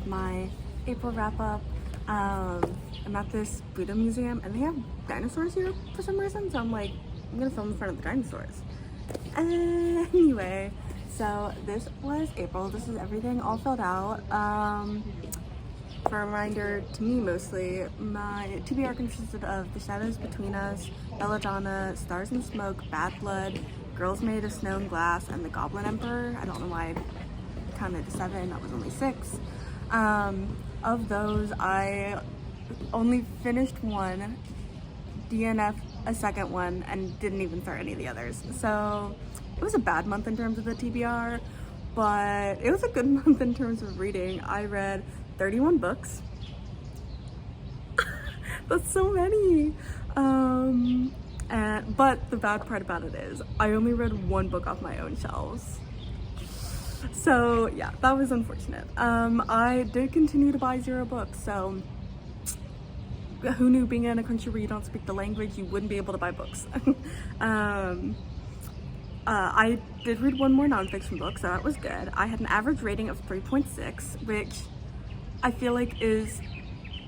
with my April wrap-up. I'm at this Buddha museum and they have dinosaurs here for some reason, so I'm like, I'm gonna film in front of the dinosaurs. Anyway, so this was April. This is everything all filled out. For a reminder, to me mostly, my TBR consisted of The Shadows Between Us, Belladonna, Stars and Smoke, Bad Blood, Girls Made of Snow and Glass, and The Goblin Emperor. I don't know why I counted to 7, that was only 6. Of those, I only finished one, DNF a second one, and didn't even start any of the others. So it was a bad month in terms of the TBR, but it was a good month in terms of reading. I read 31 books. That's so many. But the bad part about it is I only read one book off my own shelves. So yeah, that was unfortunate. I did continue to buy 0 books, so who knew being in a country where you don't speak the language, you wouldn't be able to buy books. I did read one more nonfiction book, so that was good. I had an average rating of 3.6, which I feel like is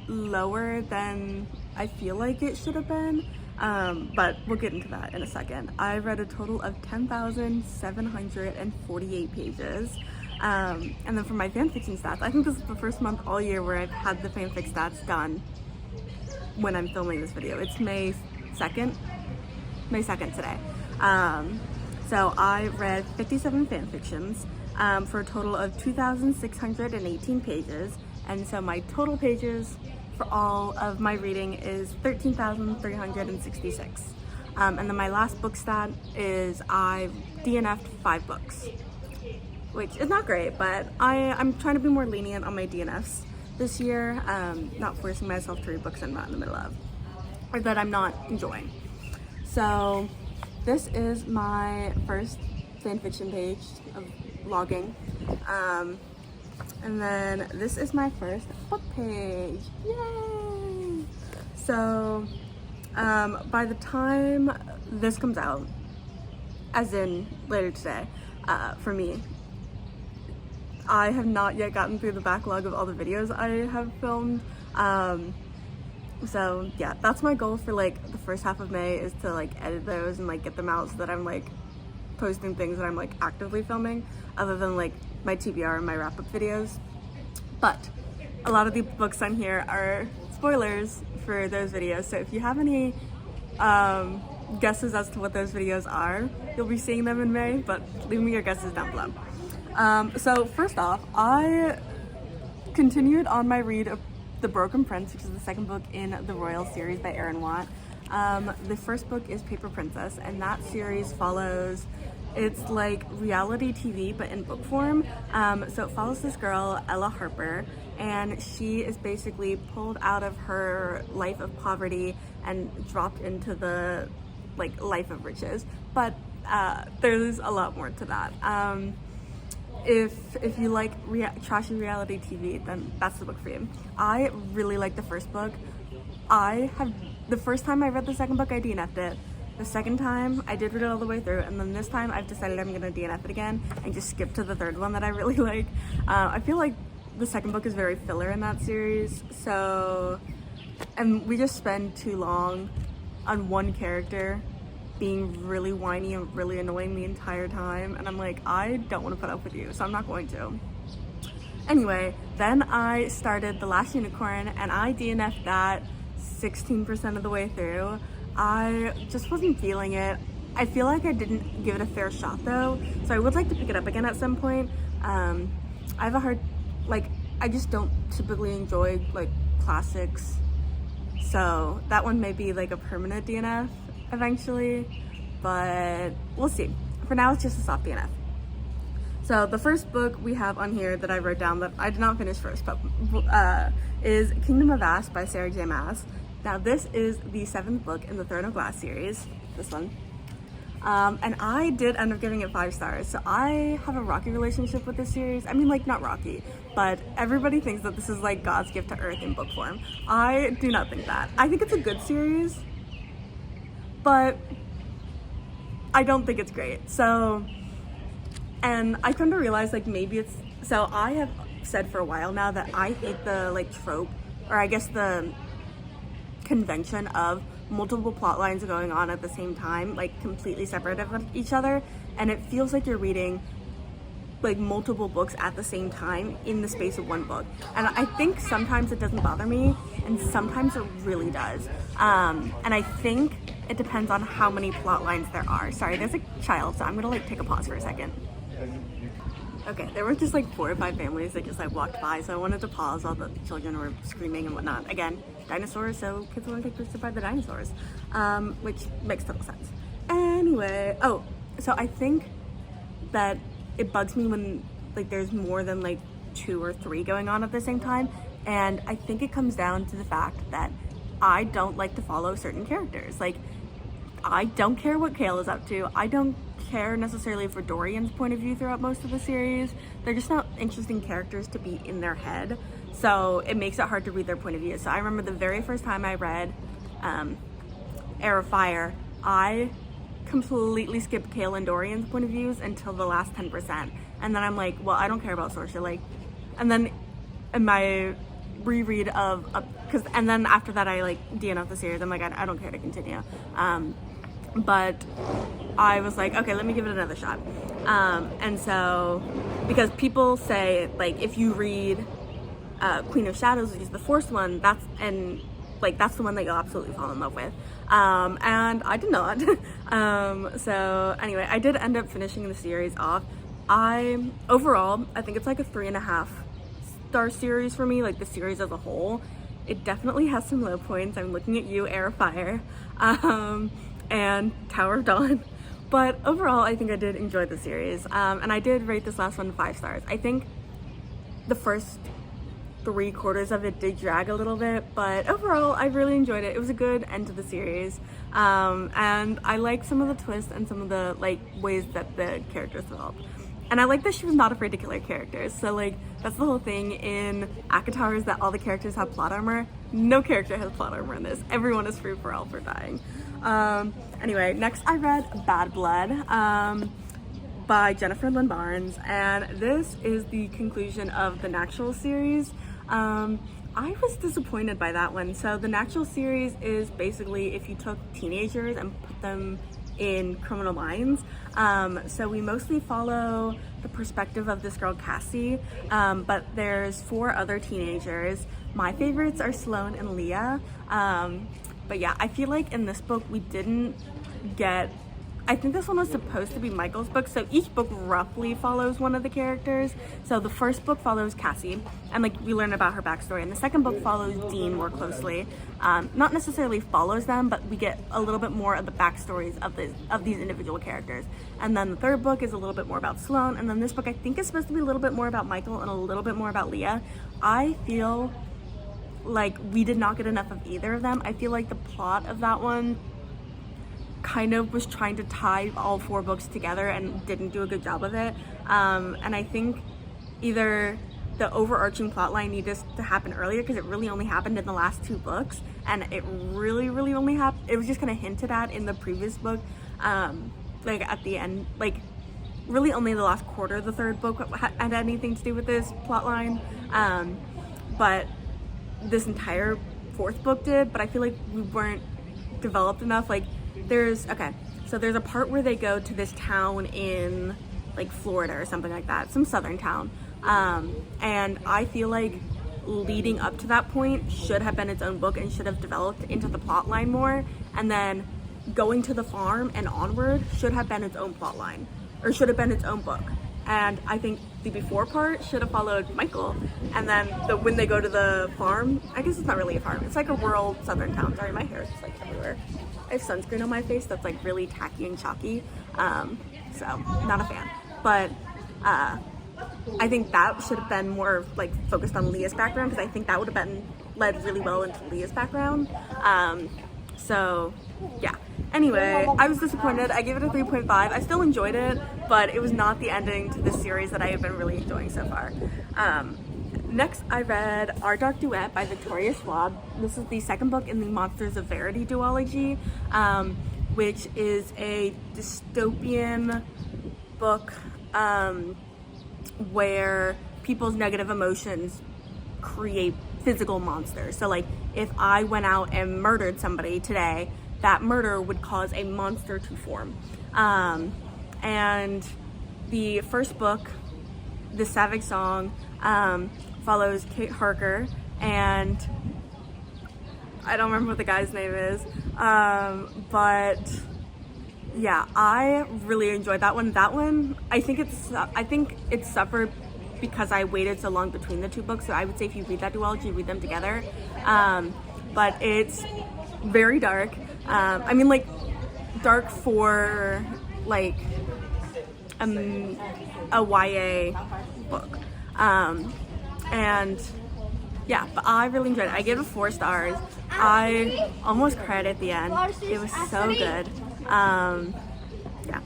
lower than I feel like it should have been, but we'll get into that in a second. I read a total of 10,748 pages. And then for my fanfiction stats, I think this is the first month all year where I've had the fanfic stats done when I'm filming this video. It's May 2nd today. So I read 57 fanfictions for a total of 2,618 pages. And so my total pages for all of my reading is 13,366. And then my last book stat is I DNF'd 5 books, which is not great, but I'm trying to be more lenient on my DNFs this year, not forcing myself to read books I'm not in the middle of, or that I'm not enjoying. So this is my first fanfiction page of logging. And then this is my first book page. Yay! So by the time this comes out, as in later today, for me, I have not yet gotten through the backlog of all the videos I have filmed. So yeah, that's my goal for like the first half of May, is to like edit those and like get them out so that I'm like posting things that I'm like actively filming, other than like my TBR and my wrap-up videos. But a lot of the books on here are spoilers for those videos, so if you have any guesses as to what those videos are, you'll be seeing them in May, but leave me your guesses down below. So first off, I continued on my read of The Broken Prince, which is the second book in the Royal series by Erin Watt. The first book is Paper Princess, and that series follows, it's like reality TV but in book form. So it follows this girl, Ella Harper, and she is basically pulled out of her life of poverty and dropped into the like life of riches. But there's a lot more to that. If you like trashy reality TV, then that's the book for you. I really like the first book. The first time I read the second book, I DNF'd it. The second time, I did read it all the way through, and then this time I've decided I'm gonna DNF it again and just skip to the third one that I really like. I feel like the second book is very filler in that series, so, and we just spend too long on one character being really whiny and really annoying the entire time, and I'm like, I don't want to put up with you, so I'm not going to. Anyway, then I started The Last Unicorn, and I DNF'd that 16% of the way through. I just wasn't feeling it. I feel like I didn't give it a fair shot though, so I would like to pick it up again at some point. I have a hard, like, I just don't typically enjoy like classics, so that one may be like a permanent DNF eventually, but we'll see. For now, it's just a soft DNF. So the first book we have on here that I wrote down that I did not finish first, but is Kingdom of Ash by Sarah J. Maas. Now this is the 7th book in the Throne of Glass series, this one. And I did end up giving it 5 stars. So I have a rocky relationship with this series. I mean, like, not rocky, but everybody thinks that this is like God's gift to Earth in book form. I do not think that. I think it's a good series, but I don't think it's great. So, and I come to realize like maybe it's, so I have said for a while now that I hate the like trope, or I guess the convention of multiple plot lines going on at the same time, like completely separate of each other, and it feels like you're reading like multiple books at the same time in the space of one book. And I think sometimes it doesn't bother me, and sometimes it really does. And I think it depends on how many plot lines there are. Sorry, there's a child, so I'm gonna like take a pause for a second. Okay, there were just like 4 or 5 families that just like walked by, so I wanted to pause while the children were screaming and whatnot. Again, dinosaurs, so kids want to take pictures by the dinosaurs, which makes total sense. Anyway, so I think that it bugs me when like there's more than like 2 or 3 going on at the same time, and I think it comes down to the fact that I don't like to follow certain characters. Like, I don't care what Kale is up to. I don't care necessarily for Dorian's point of view throughout most of the series. They're just not interesting characters to be in their head, so it makes it hard to read their point of view. So I remember the very first time I read Heir of Fire, I completely skipped Kale and Dorian's point of views until the last 10%, and then I'm like, well, I don't care about Saoirse, like, and then in my reread of and then after that I like DNF the series. I'm like, I don't care to continue, but I was like, okay, let me give it another shot. And so, because people say like if you read Queen of Shadows, which is the first one, that's the one that you'll absolutely fall in love with, and I did not. So anyway, I did end up finishing the series off. Overall, I think it's like a 3.5 star series for me, like the series as a whole. It definitely has some low points. I'm looking at you, Heir of Fire, and Tower of Dawn. But overall, I think I did enjoy the series, and I did rate this last one 5 stars. I think the first 3/4 of it did drag a little bit, but overall, I really enjoyed it. It was a good end to the series, and I like some of the twists and some of the like ways that the characters developed. And I like that she was not afraid to kill her characters. So like, that's the whole thing in ACOTAR, is that all the characters have plot armor. No character has plot armor in this. Everyone is free for all for dying. Anyway, next I read Bad Blood by Jennifer Lynn Barnes, and this is the conclusion of the Natural series. I was disappointed by that one. So the Natural series is basically if you took teenagers and put them in criminal minds. So we mostly follow the perspective of this girl Cassie, but there's 4 other teenagers. My favorites are Sloane and Leah, but yeah, I feel like in this book we didn't get, I think this one was supposed to be Michael's book, so each book roughly follows one of the characters. So the first book follows Cassie, and like we learn about her backstory, and the second book follows Dean more closely. Not necessarily follows them, but we get a little bit more of the backstories of these individual characters. And then the third book is a little bit more about Sloane, and then this book I think is supposed to be a little bit more about Michael and a little bit more about Leah. I feel like we did not get enough of either of them. I feel like the plot of that one kind of was trying to tie all 4 books together and didn't do a good job of it. And I think either the overarching plot line needed to happen earlier, because it really only happened in the last 2 books, and it really only happened, it was just kind of hinted at in the previous book, like at the end, like really only the last quarter of the 3rd book had anything to do with this plot line, but this entire 4th book did. But I feel like we weren't developed enough. Like there's a part where they go to this town in like Florida or something like that, some southern town, and I feel like leading up to that point should have been its own book and should have developed into the plot line more, and then going to the farm and onward should have been its own plot line, or should have been its own book. And I think the before part should have followed Michael, and then when they go to the farm, I guess it's not really a farm, it's like a rural southern town. Sorry, my hair is just like everywhere. I have sunscreen on my face that's like really tacky and chalky, so not a fan. But I think that should have been more like focused on Leah's background, because I think that would have been led really well into Leah's background. So yeah, anyway, I was disappointed. I gave it a 3.5. I still enjoyed it, but it was not the ending to this series that I have been really enjoying so far. Next, I read Our Dark Duet by Victoria Schwab. This is the 2nd book in the Monsters of Verity duology, which is a dystopian book where people's negative emotions create physical monsters. So like if I went out and murdered somebody today, that murder would cause a monster to form. And the first book, The Savage Song, follows Kate Harker, and I don't remember what the guy's name is, but yeah, I really enjoyed that one. That one, I think it suffered because I waited so long between the two books. So I would say if you read that duology, read them together. But it's very dark. I mean, like, dark for like a YA book. And yeah, but I really enjoyed it. I gave it 4 stars. I almost cried at the end. It was so good. Yeah.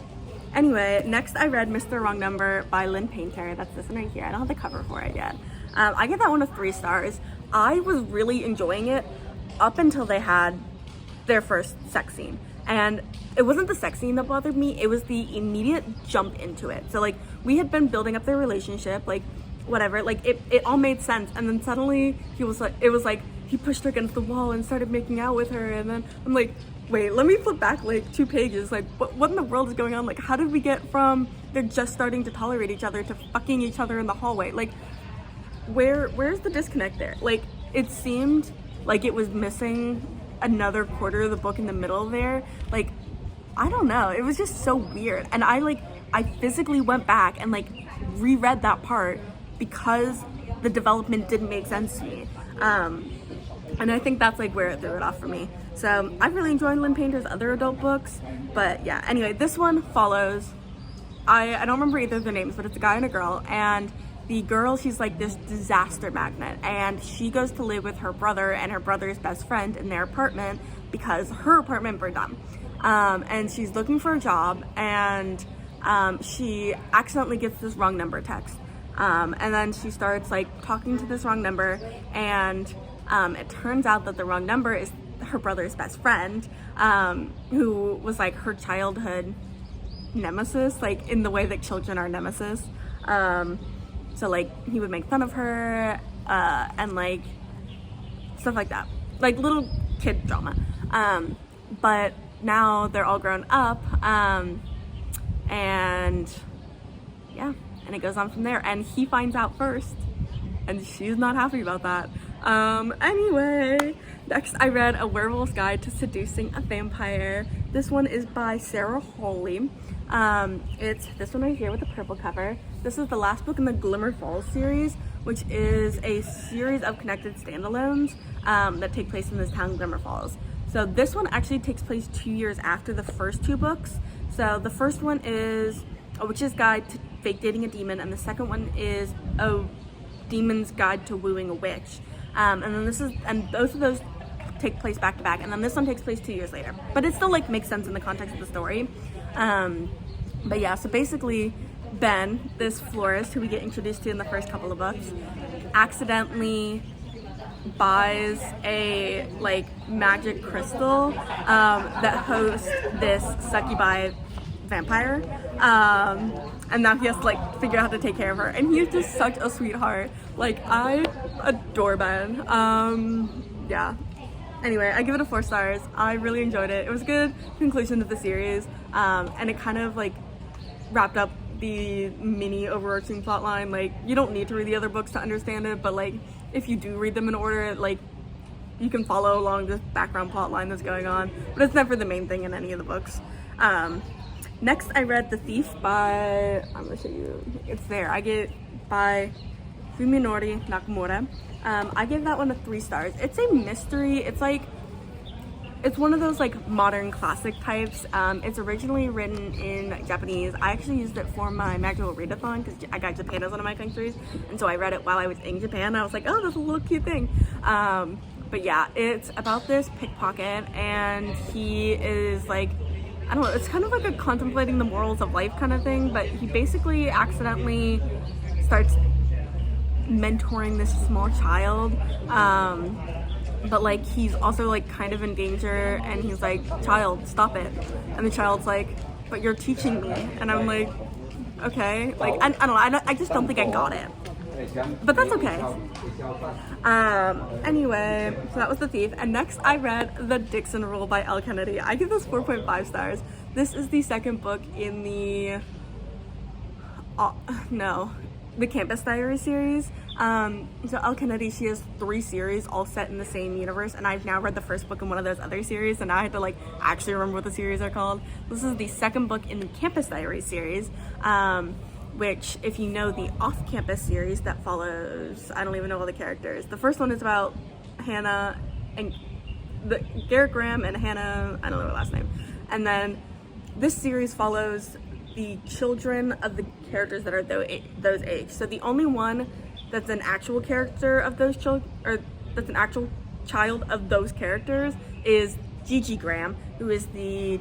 Anyway, next I read Mr. Wrong Number by Lynn Painter. That's this one right here. I don't have the cover for it yet. I gave that one a 3 stars. I was really enjoying it up until they had their first sex scene. And it wasn't the sex scene that bothered me, it was the immediate jump into it. So like, we had been building up their relationship, like whatever, like it all made sense, and then suddenly it was like he pushed her against the wall and started making out with her, and then I'm like, wait, let me flip back like 2 pages, like what in the world is going on? Like, how did we get from they're just starting to tolerate each other to fucking each other in the hallway? Like, where's the disconnect there? Like, it seemed like it was missing another quarter of the book in the middle there. Like, I don't know, it was just so weird. And I physically went back and like reread that part because the development didn't make sense to me. And I think that's like where it threw it off for me. So I've really enjoyed Lynn Painter's other adult books, but yeah, anyway, this one follows, I don't remember either of their names, but it's a guy and a girl, and the girl, she's like this disaster magnet, and she goes to live with her brother and her brother's best friend in their apartment because her apartment burned down. And she's looking for a job, and she accidentally gets this wrong number text. And then she starts like talking to this wrong number, and it turns out that the wrong number is her brother's best friend, who was like her childhood nemesis, like in the way that children are nemesis. So like he would make fun of her, and like stuff like that, like little kid drama. But now they're all grown up, and yeah, and it goes on from there, and he finds out first, and she's not happy about that. Anyway, next I read A Werewolf's Guide to Seducing a Vampire. This one is by Sarah Hawley. It's this one right here with the purple cover. This is the last book in the Glimmer Falls series, which is a series of connected standalones that take place in this town, Glimmer Falls. So this one actually takes place 2 years after the first 2 books. So the first one is A Witch's Guide to Fake Dating a Demon, and the second one is A Demon's Guide to Wooing a Witch. And both of those take place back to back, and then this one takes place 2 years later. But it still like makes sense in the context of the story. But yeah, so basically Ben, this florist who we get introduced to in the first couple of books, accidentally buys a like magic crystal that hosts this succubi vampire, and now he has to like figure out how to take care of her, and he's just such a sweetheart. Like, I adore Ben. Yeah, anyway, I give it a 4 stars. I really enjoyed it. It was a good conclusion to the series, and it kind of like wrapped up the mini overarching plot line. Like, you don't need to read the other books to understand it, but like if you do read them in order, like you can follow along this background plot line that's going on, but it's never the main thing in any of the books. Next I read The Thief by, I'm gonna show you, it's there, by Fuminori Nakamura. I gave that one a 3 stars. It's a mystery. It's one of those like modern classic types. It's originally written in Japanese. I actually used it for my magical readathon because I got Japan as one of my countries, and so I read it while I was in Japan. I was like, oh, that's a little cute thing. But yeah, it's about this pickpocket, and he is like, I don't know, it's kind of like a contemplating the morals of life kind of thing, but he basically accidentally starts mentoring this small child, but like he's also like kind of in danger, and he's like, child, stop it, and the child's like, but you're teaching me, and I'm like, okay, like I don't know, I just don't think I got it. but that's okay. Anyway, so that was The Thief, and next I read The Dixon Rule by Elle Kennedy. I give this 4.5 stars. This is the second book in the the Campus Diary series. So Elle Kennedy, she has 3 series all set in the same universe, and I've now read the first book in one of those other series, and now I had to like actually remember what the series are called. This is the second book in the Campus Diary series, which, if you know the Off-Campus series that follows, I don't even know all the characters. The first one is about Hannah and Garrett Graham and Hannah, I don't know her last name. And then this series follows the children of the characters that are those age. So the only one that's an actual character of those children, or that's an actual child of those characters, is Gigi Graham, who is the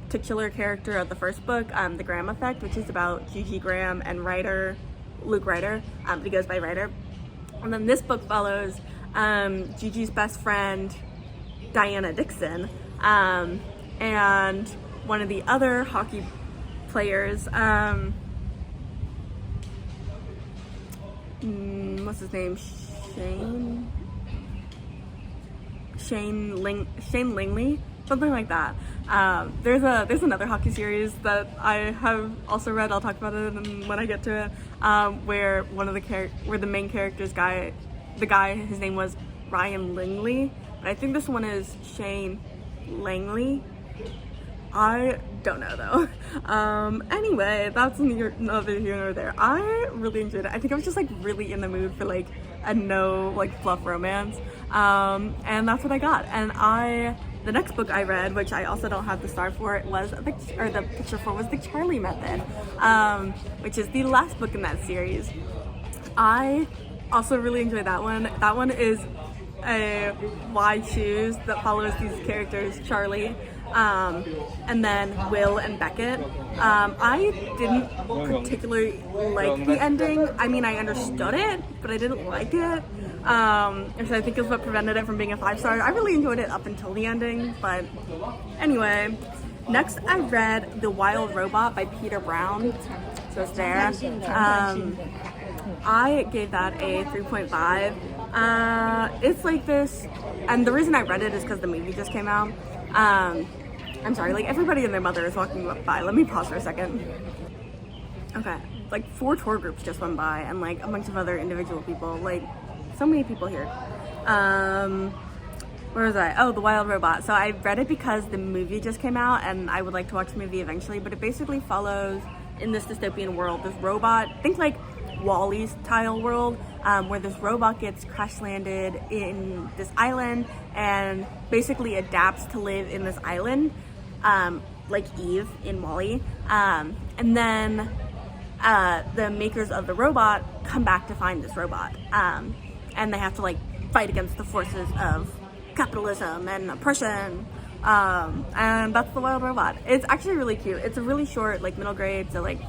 titular character of the first book, The Graham Effect, which is about Gigi Graham and Luke Ryder. He goes by Ryder. And then this book follows Gigi's best friend, Diana Dixon, and one of the other hockey players, what's his name? Shane Langley, something like that. There's another hockey series that I have also read. I'll talk about it when I get to it. Where the main character's his name was Ryan Langley, but I think this one is Shane Langley. I don't know though. Anyway, that's neither here nor there. I really enjoyed it. I think I was just like really in the mood for like a fluff romance. And that's what I got. And the next book I read, which I also don't have the star for, was the picture for was The Charlie Method, which is the last book in that series. I also really enjoyed that one. That one is a Why Choose that follows these characters, Charlie, and then Will and Beckett. I didn't particularly like the ending. I mean, I understood it, but I didn't like it. And so I think it's what prevented it from being a 5-star. I really enjoyed it up until the ending, but anyway. Next, I read The Wild Robot by Peter Brown. So it's there. I gave that a 3.5. It's like this, and the reason I read it is because the movie just came out. I'm sorry, like everybody and their mother is walking by. Let me pause for a second. Okay, like 4 tour groups just went by, and like a bunch of other individual people, like so many people here. Where was I? Oh, The Wild Robot. So I read it because the movie just came out, and I would like to watch the movie eventually, but it basically follows, in this dystopian world, this robot, think like WALL-E style world, where this robot gets crash landed in this island and basically adapts to live in this island, like Eve in WALL-E. And then the makers of the robot come back to find this robot, and they have to like fight against the forces of capitalism and oppression. And that's The Wild Robot. It's actually really cute. It's a really short, like middle grade, so like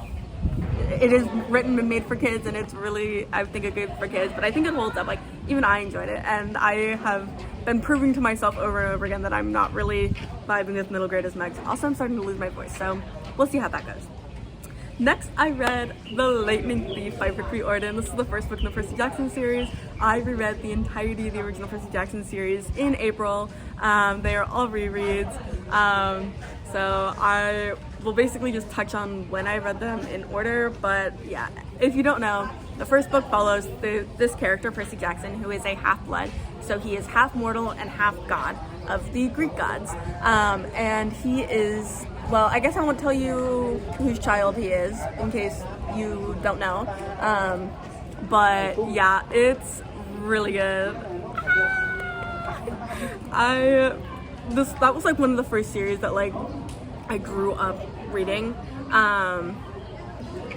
it is written and made for kids, and it's really, I think, a good for kids, but I think it holds up. Like, even I enjoyed it, and I have been proving to myself over and over again that I'm not really vibing with middle grade as much. Also, I'm starting to lose my voice, so we'll see how that goes. Next, I read The Lightning Thief by Rick Riordan. This is the first book in the Percy Jackson series. I reread the entirety of the original Percy Jackson series in April. They are all rereads. So I will basically just touch on when I read them in order, but yeah, if you don't know, the first book follows this character, Percy Jackson, who is a half-blood. So he is half mortal and half god of the Greek gods. And he is, well, I guess I won't tell you whose child he is in case you don't know. But yeah, it's really good. That was like one of the first series that like I grew up reading.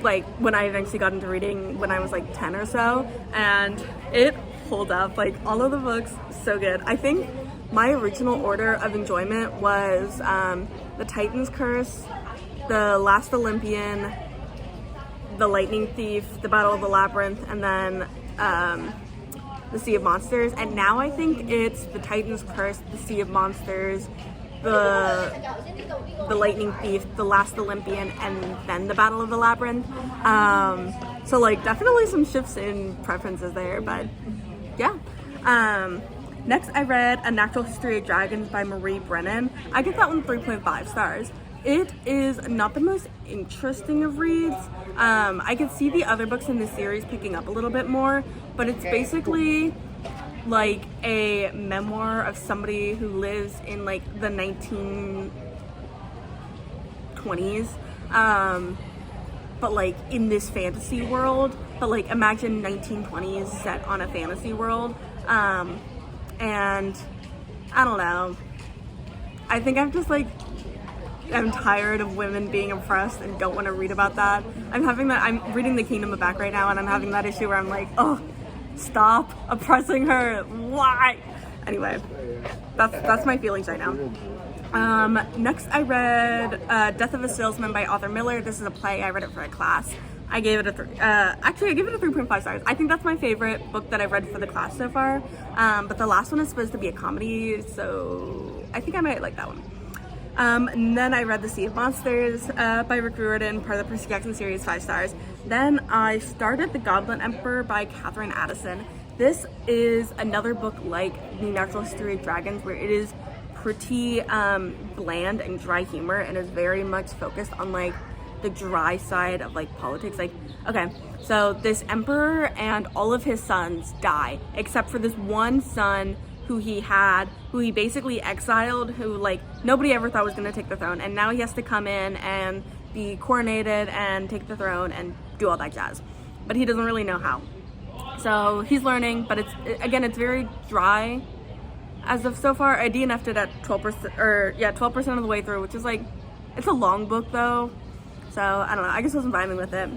Like when I eventually got into reading when I was like 10 or so, and it holds up. Like all of the books, so good. I think my original order of enjoyment was The Titan's Curse, The Last Olympian, The Lightning Thief, The Battle of the Labyrinth, and then The Sea of Monsters. And now I think it's The Titan's Curse, The Sea of Monsters, the Lightning Thief, The Last Olympian, and then The Battle of the Labyrinth. So like definitely some shifts in preferences there, but yeah. Next I read A Natural History of Dragons by Marie Brennan. I give that one 3.5 stars. It is not the most interesting of reads. I could see the other books in the series picking up a little bit more, but it's basically like a memoir of somebody who lives in like the 1920s, but like in this fantasy world. But like imagine 1920s set on a fantasy world. And I don't know. I think I'm just like, I'm tired of women being oppressed and don't want to read about that. I'm reading The Kingdom of Back right now, and I'm having that issue where I'm like, oh, stop oppressing her. Why? Anyway, that's my feelings right now. Next I read Death of a Salesman by Arthur Miller. This is a play. I read it for a class. I gave it a I gave it a 3.5 stars. I think that's my favorite book that I've read for the class so far. But the last one is supposed to be a comedy, so I think I might like that one. And then I read The Sea of Monsters by Rick Riordan, part of the Percy Jackson series, 5 stars. Then I started The Goblin Emperor by Catherine Addison. This is another book like The Natural History of Dragons, where it is pretty bland and dry humor, and is very much focused on like the dry side of like politics. Like, okay, so this emperor and all of his sons die except for this one son who he basically exiled, who like nobody ever thought was going to take the throne, and now he has to come in and be coronated and take the throne and do all that jazz, but he doesn't really know how. So he's learning, but it's very dry as of so far. I DNF'd it at 12%, or yeah, 12% of the way through, which is like, it's a long book though. So, I don't know, I just wasn't vibing with it.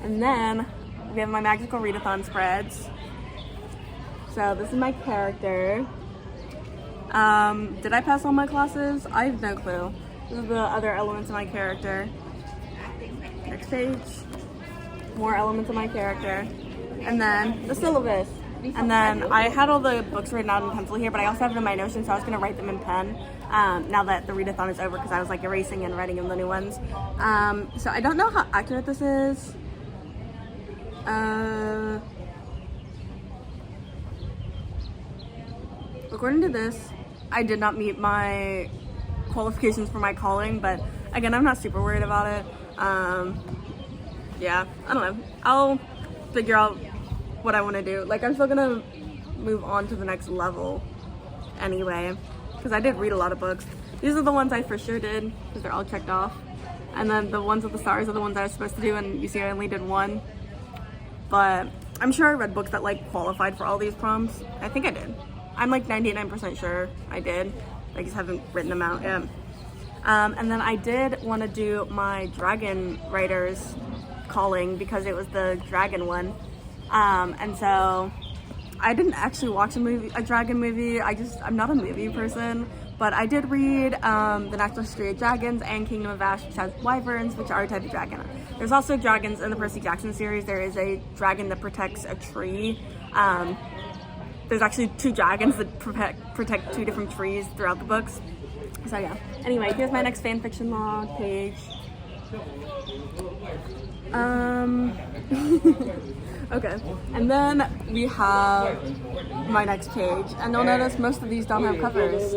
And then, we have my magical readathon spreads. So, this is my character. Did I pass all my classes? I have no clue. This is the other elements of my character. Next page. More elements of my character. And then, the syllabus. And then, I had all the books written out in pencil here, but I also have them in my Notion, so I was going to write them in pen. Now that the readathon is over, because I was like erasing and writing in the new ones. So I don't know how accurate this is. According to this, I did not meet my qualifications for my calling, but again, I'm not super worried about it. Yeah, I don't know. I'll figure out what I want to do. Like, I'm still gonna move on to the next level anyway, because I did read a lot of books. These are the ones I for sure did, because they're all checked off. And then the ones with the stars are the ones I was supposed to do, and you see I only did one. But I'm sure I read books that like qualified for all these prompts. I think I did. I'm like 99% sure I did. I just haven't written them out yet. And then I did want to do my dragon writer's calling, because it was the dragon one. And so I didn't actually watch a dragon movie. I'm not a movie person, but I did read The Natural History of Dragons and Kingdom of Ash, which has wyverns, which are a type of dragon. There's also dragons in the Percy Jackson series. There is a dragon that protects a tree. There's actually 2 dragons that protect 2 different trees throughout the books. So yeah. Anyway, here's my next fanfiction log page. Okay, and then we have my next page, and you'll notice most of these don't have covers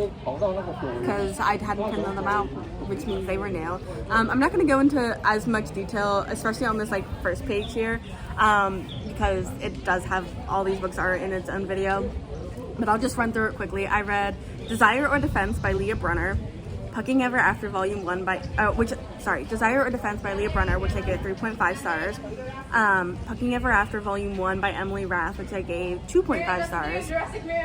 because I hadn't printed them out, which means they were new. I'm not going to go into as much detail, especially on this like first page here, because it does have, all these books are in its own video, but I'll just run through it quickly. I read Desire or Defense by Leah Brunner, Pucking Ever After Volume 1 by, Desire or Defense by Leah Brunner, which I gave 3.5 stars. Pucking Ever After Volume 1 by Emily Rath, which I gave 2.5 stars.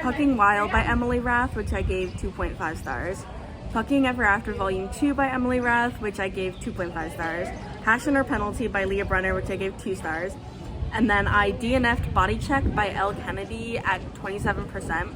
Pucking Wild by Emily Rath, which I gave 2.5 stars. Pucking Ever After Volume 2 by Emily Rath, which I gave 2.5 stars. Passion or Penalty by Leah Brunner, which I gave 2 stars. And then I DNF'd Body Check by Elle Kennedy at 27%.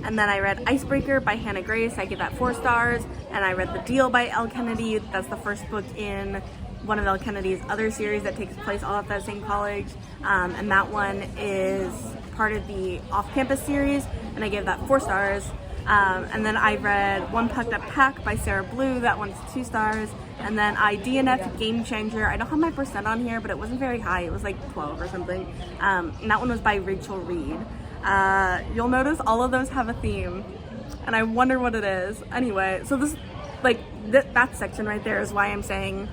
And then I read Icebreaker by Hannah Grace. I gave that 4 stars. And I read The Deal by Elle Kennedy. That's the first book in one of Elle Kennedy's other series that takes place all at that same college. And that one is part of the Off-Campus series. And I gave that 4 stars. And then I read One Pucked Up Pack by Sarah Blue. That one's 2 stars. And then I DNF'd Game Changer. I don't have my percent on here, but it wasn't very high. It was like 12 or something. And that one was by Rachel Reed. You'll notice all of those have a theme, and I wonder what it is. Anyway, so this, like, that section right there is why I'm saying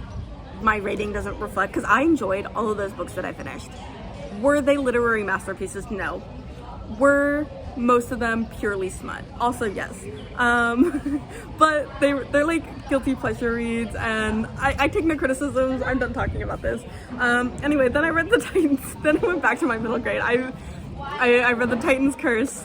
my rating doesn't reflect, because I enjoyed all of those books that I finished. Were they literary masterpieces? No. Were most of them purely smut? Also, yes. But they're like guilty pleasure reads, and I take no criticisms. I'm done talking about this. Anyway, then I read the Titans. Then I went back to my middle grade. I read the Titans Curse.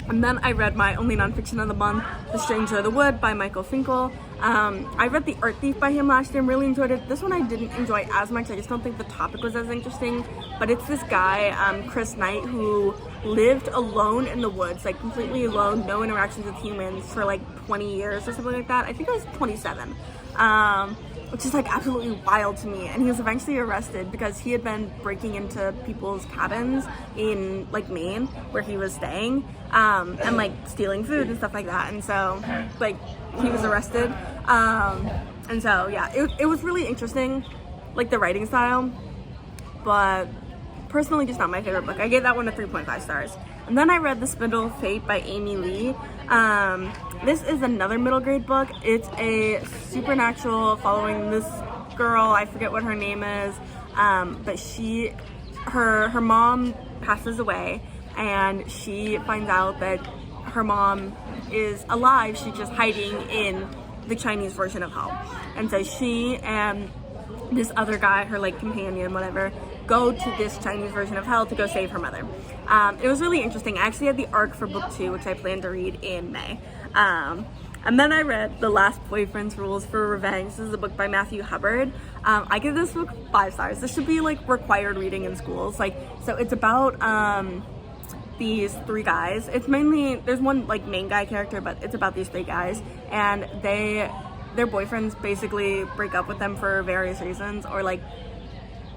And then I read my only nonfiction of the month, The Stranger of the Wood by Michael Finkel. I read The Art Thief by him last year and really enjoyed it. This one I didn't enjoy as much. I just don't think the topic was as interesting. But it's this guy, Chris Knight, who lived alone in the woods, like completely alone, no interactions with humans for like 20 years or something like that. I think it was 27. Which is like absolutely wild to me. And he was eventually arrested because he had been breaking into people's cabins in like Maine where he was staying, and like stealing food and stuff like that. And so like he was arrested. And so yeah, it was really interesting, like the writing style, but personally just not my favorite book. I gave that one a 3.5 stars. And then I read The Spindle of Fate by Amy Lee. This is another middle grade book. It's a supernatural following this girl. I forget what her name is, but her mom passes away, and she finds out that her mom is alive. She's just hiding in the Chinese version of hell. And so she and this other guy, her like companion, whatever, go to this Chinese version of hell to go save her mother. It was really interesting. I actually had the arc for book 2, which I plan to read in May. And then I read The Last Boyfriend's Rules for Revenge. This is a book by Matthew Hubbard. I give this book 5 stars. This should be like required reading in schools. Like, so it's about these 3 guys. It's mainly, there's one like main guy character, but it's about these 3 guys, and their boyfriends basically break up with them for various reasons, or like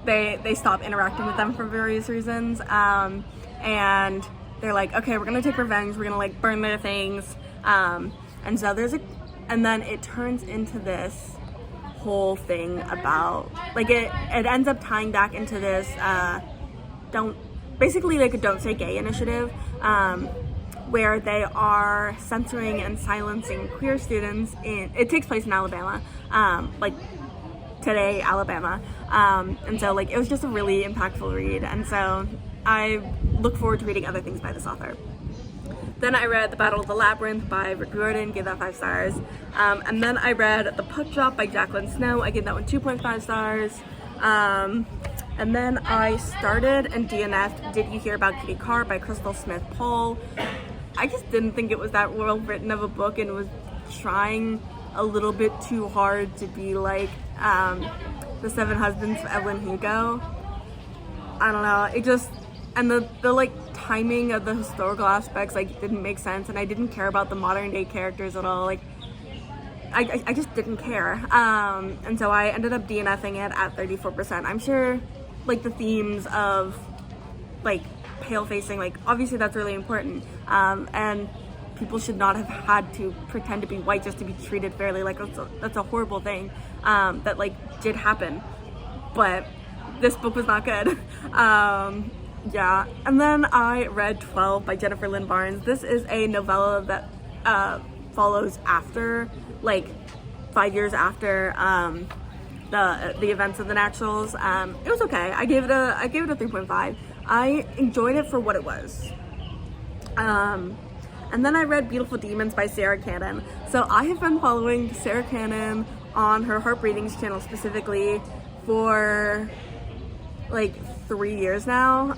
they stop interacting with them for various reasons. And they're like, okay, we're gonna take revenge, we're gonna like burn their things. And so and then it turns into this whole thing about, like, it ends up tying back into this, basically like a Don't Say Gay initiative, where they are censoring and silencing queer students it takes place in Alabama, like today, Alabama. And so like, it was just a really impactful read. And so I look forward to reading other things by this author. Then I read The Battle of the Labyrinth by Rick Riordan, gave that 5 stars. And then I read The Puck Drop by Jacqueline Snow. I gave that one 2.5 stars. And then I started and DNF'd Did You Hear About Kitty Carr by Crystal Smith Pohl. I just didn't think it was that well written of a book, and was trying a little bit too hard to be like The Seven Husbands of Evelyn Hugo. I don't know, it just, and the like timing of the historical aspects like didn't make sense, and I didn't care about the modern day characters at all. Like I just didn't care. And so I ended up DNFing it at 34%. I'm sure like the themes of like pale facing, like obviously that's really important, and people should not have had to pretend to be white just to be treated fairly. Like that's a horrible thing that like did happen, but this book was not good. Yeah. And then I read 12 by Jennifer Lynn Barnes. This is a novella that follows after, like 5 years after the events of the Naturals. It was okay. I gave it a 3.5. I enjoyed it for what it was. And then I read Beautiful Demons by Sarah Cannon. So I have been following Sarah Cannon on her Harp Readings channel specifically for like 3 years now.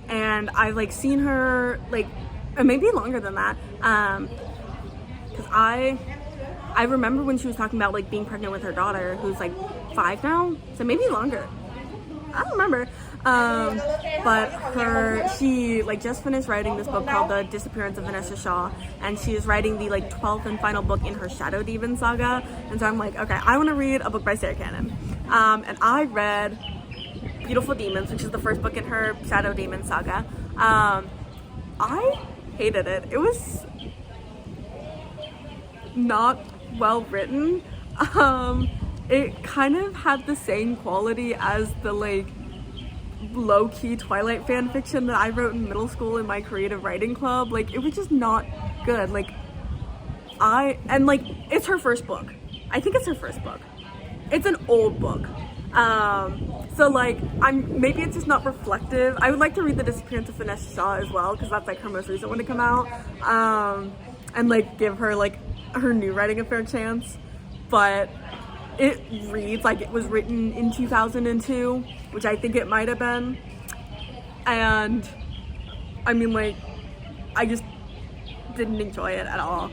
And I've like seen her like, maybe longer than that. Cause I remember when she was talking about like being pregnant with her daughter, who's like 5 now, so maybe longer. I don't remember. But she like just finished writing this book called The Disappearance of Vanessa Shaw, and she is writing the like 12th and final book in her Shadow Demon saga. And so I'm like, okay, I want to read a book by Sarah Cannon. And I read Beautiful Demons, which is the first book in her Shadow Demon saga. I hated it. It was not well written. It kind of had the same quality as the like low-key Twilight fan fiction that I wrote in middle school in my creative writing club. Like, it was just not good. Like, it's her first book. I think it's her first book. It's an old book. So like, maybe it's just not reflective. I would like to read The Disappearance of Vanessa Shaw as well, because that's like her most recent one to come out. And like give her like her new writing a fair chance. But it reads like it was written in 2002, which I think it might have been. And I mean, like, I just didn't enjoy it at all.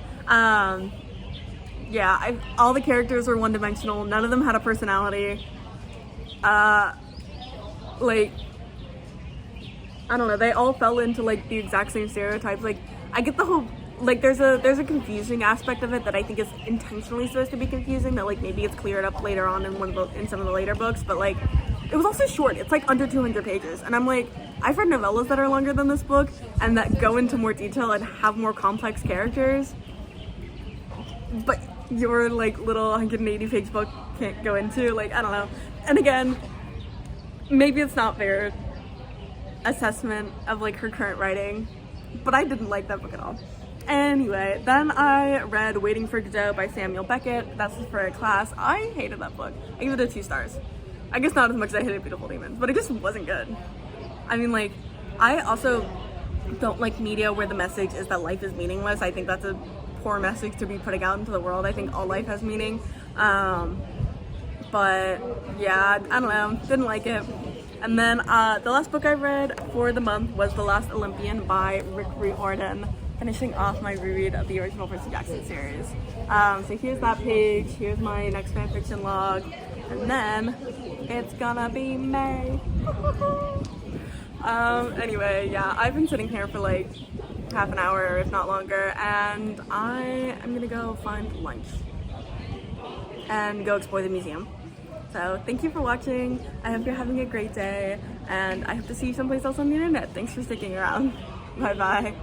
Yeah, all the characters were one-dimensional. None of them had a personality. Like, I don't know, they all fell into like the exact same stereotypes. Like, I get the whole, like, there's a confusing aspect of it that I think is intentionally supposed to be confusing, that like maybe it's cleared up later on in some of the later books, but like, it was also short. It's like under 200 pages, and I'm like, I've read novellas that are longer than this book and that go into more detail and have more complex characters, but your like little 180 page book can't go into, like, I don't know. And again, maybe it's not fair assessment of like her current writing, but I didn't like that book at all. Anyway, then I read Waiting for Godot by Samuel Beckett. That's for a class. I hated that book. I gave it a 2 stars. I guess not as much as I hated Beautiful Demons, but it just wasn't good. I mean, like, I also don't like media where the message is that life is meaningless. I think that's a poor message to be putting out into the world. I think all life has meaning. But yeah, I don't know, didn't like it. And then the last book I read for the month was The Last Olympian by Rick Riordan, finishing off my reread of the original Percy Jackson series. So here's that page, here's my next fanfiction log, and then it's gonna be May. Anyway, yeah, I've been sitting here for like half an hour, if not longer, and I am gonna go find lunch and go explore the museum. So thank you for watching. I hope you're having a great day, and I hope to see you someplace else on the internet. Thanks for sticking around. Bye bye.